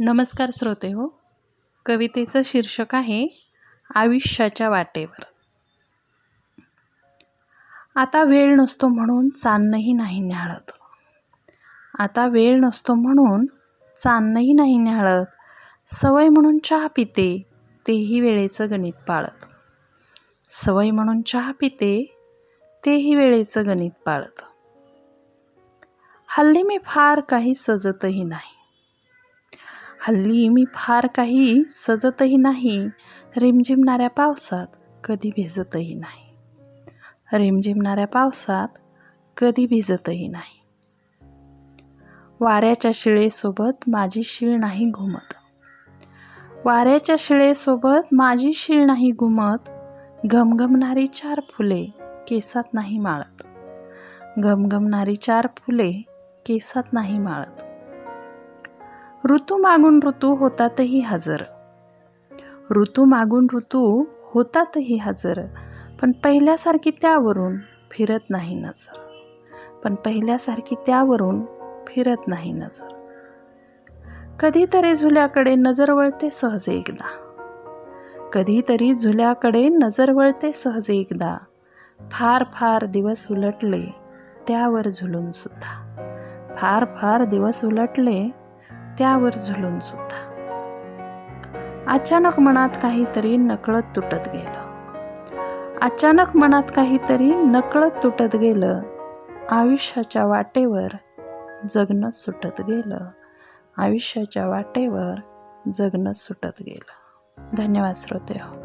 नमस्कार श्रोते हो. कवितेचं शीर्षक आहे आयुष्याच्या वाटेवर. आता वेळ नसतो म्हणून चान्नही नाही न्याहाळत. आता वेळ नसतो म्हणून चान्नही नाही न्याहाळत. सवय म्हणून चहा पिते तेही वेळेचं गणित पाळत. सवय म्हणून चहा पिते तेही वेळेचं गणित पाळत. हल्ली मी फार काही सजतही नाही. हल्ली मी फार काही सजतही नाही. रिमझिमणाऱ्या पावसात कधी भिजतही नाही. रिमझिमणाऱ्या पावसात कधी भिजतही नाही. वाऱ्याच्या शिळेसोबत माझी शीळ नाही घुमत. वाऱ्याच्या शिळेसोबत माझी शीळ नाही घुमत. घमघमणारी 4 फुले केसात नाही माळत. घमघमणारी 4 फुले केसात नाही माळत. ऋतू मागून ऋतू होतातही हजर. ऋतू मागून ऋतू होतातही हजर. पण पहिल्यासारखी त्यावरून फिरत नाही नजर. पण पहिल्यासारखी त्यावरून फिरत नाही नजर. कधीतरी झुल्याकडे नजर वळते सहज एकदा. कधीतरी झुल्याकडे नजर वळते सहज एकदा. फार फार दिवस उलटले त्यावर झुलून सुद्धा. फार फार दिवस उलटले त्यावर झुलून सुद्धा. अचानक मनात काहीतरी नकळत तुटत गेलं. अचानक मनात काहीतरी नकळत तुटत गेलं. आयुष्याच्या वाटेवर जगणं सुटत गेलं. आयुष्याच्या वाटेवर जगणं सुटत गेलं. धन्यवाद श्रोते हो.